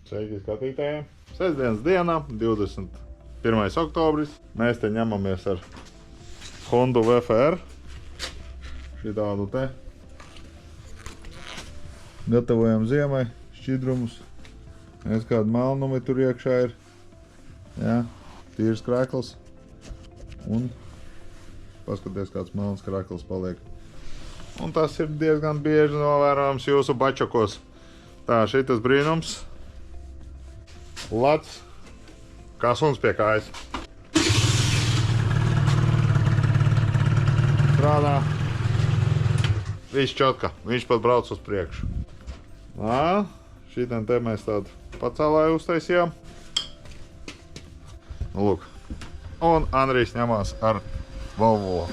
Sveiki skatītājiem! Sestdienas dienā, 21. oktobris. Mēs te ņemamies ar Honda VFR. Šitādu te. Gatavojam ziemai šķidrumus. Es kādu melnumi tur iekšā ir. Jā, tīrs krekls. Un paskaties, kāds melns krekls paliek. Un tas ir diezgan bieži novērojams jūsu bačokos. Tā, šitas brīnums. Lats, kā suns pie kājas. Strādā. Viss čotka, viņš pat brauc uz priekšu. Šitam te mēs tādu pacēlāju uztaisījām. Lūk. Un Andrijs ņemās ar Volvo.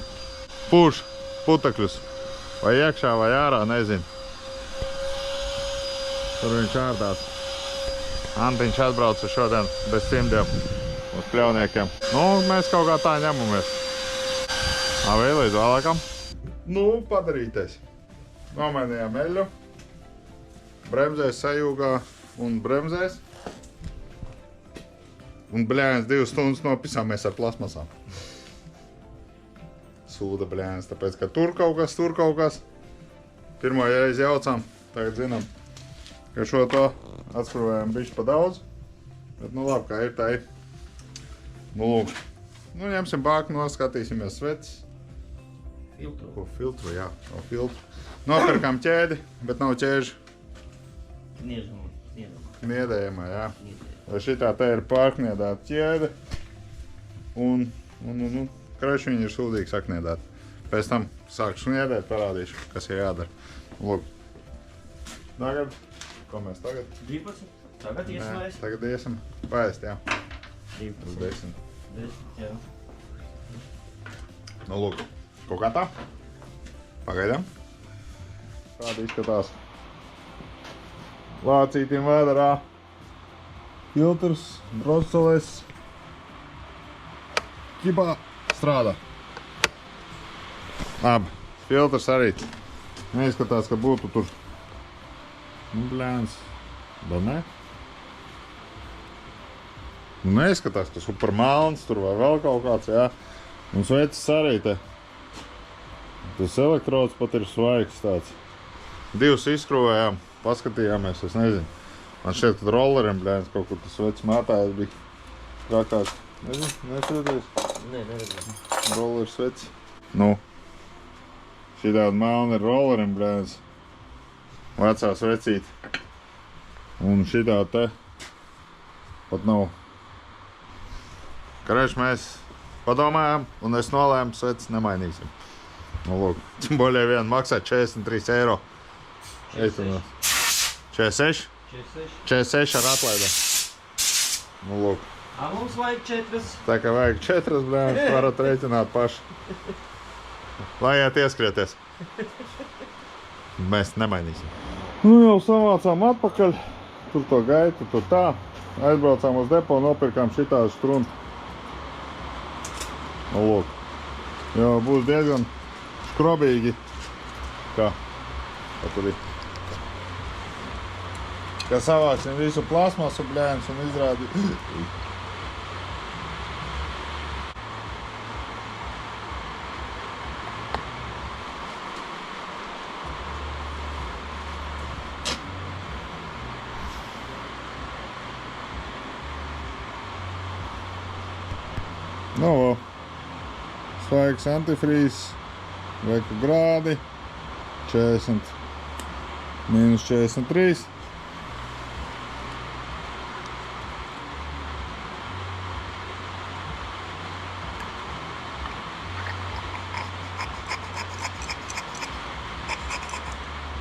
Pūš putekļus. Vai iekšā, vai ārā, nezinu. Tur viņš ārdās. Antiņš atbrauca šodien bez cimdiem uz pļauniekiem. Nu, mēs kaut kā tā ņemamies. Vēl līdz vēlākam. Nu, padarīties. Nomainījām eļļu. Bremzēs sajūgā un bremzēs. Un bļēns 2 stundas nopisāmies ar plasmasām. Sūda bļēns, tāpēc, ka tur kaut kas. Pirmo reizi jaucām, tagad zinām, ka šo to atskruvējām bišķi pa daudz. Bet, nu labi, kā ir, tā ir. Nu, lūk. Nu, ņemsim bāku, noskatīsimies svecis. Filtru. Ko filtru, jā, o filtru. Nopirkām ķēdi, bet nav ķēžu. Niedējumā, jā. Vai šitā te ir pārkniedāta ķēde. Un kreši viņi ir sūdīgi sakniedāti. Pēc tam sākšu niedēt, parādīšu, kas ir jādara. Lūk. Tagad. Ko mēs tagad? 12. Tagad iesim ēst? Tagad iesim paēst, jā. 12. Uz 10. 10, jā. Nu, lūk. Kaut kā tā. Pagaidām. Tāda izskatās. Lācītim vēdarā. Filtrs, drošsalēs. Ķipā strādā. Labi. Filtrs arī. Neizskatās, ka būtu tur. Nu, blēns. Da ne? Nu, neizskatās, ka super melns tur vai vēl kaut kāds, jā. Un svecis arī te. Tas elektrods pat ir svaigs tāds. 2 izskrūvējām, paskatījāmies, es nezinu. Man šķiet, ka rolleriem, blēns, kaut kur tas svecis mētājs bija trakāk. Nezinu, neskaties? Nē, neredzēju. Roller sveci. Nu. Šī tāda melna ir rolleriem, blēns. Vecā svecīte. Un šitā te pat nav. Karēš mēs padomājām, un es nolēmu, svecis nemainīsim. Nu, lūk, boļai vien maksā 43 eiro. 46? 46 ar atlaidēm. Nu, lūk. Mums vajag 4. Tā kā vajag 4, blēns, varat reiķināt paši. Lai iet ieskrieties. Mēs nemainīsim. Nu jau savācām atpakaļ. Tur to gaitu, tur tā. Aizbraucām uz depo, nopirkām šitādu struntu. Nu, lūk. Jo būs diezgan skrobīgi. Kā tur ir. Kā savāksim visu plasmasu, bļēns, un izrādi. Nu, svaigs antifrīz, veku grādi, 40, mīnus 43.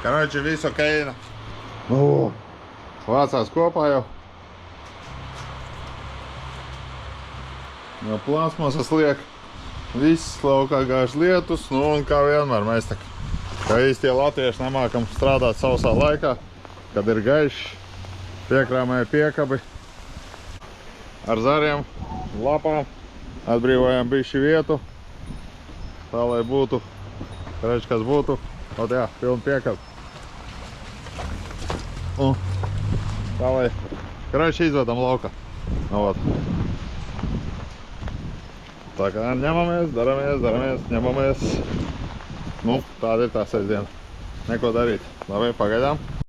Karoči, viss okejna. Nu, vācās kopā jau. No plasmasas liek. Viss laukā gājuši lietus, nu un kā vienmēr mēs tā kā īstie latvieši nemākam strādāt sausā laikā, kad ir gaišs, piekrāmēja piekabi ar zariem, lapām, atbrīvojam bišķi vietu, tā lai būtu, redz, kas būtu, ot jā, pilna piekabi. Un tā lai Kroči izvedam laukā. Nu, vat. Tā kā ņemamies, daramies, ņemamies. Nu, tāda ir tā sestdiena. Neko darīt. Labi, pagaidām.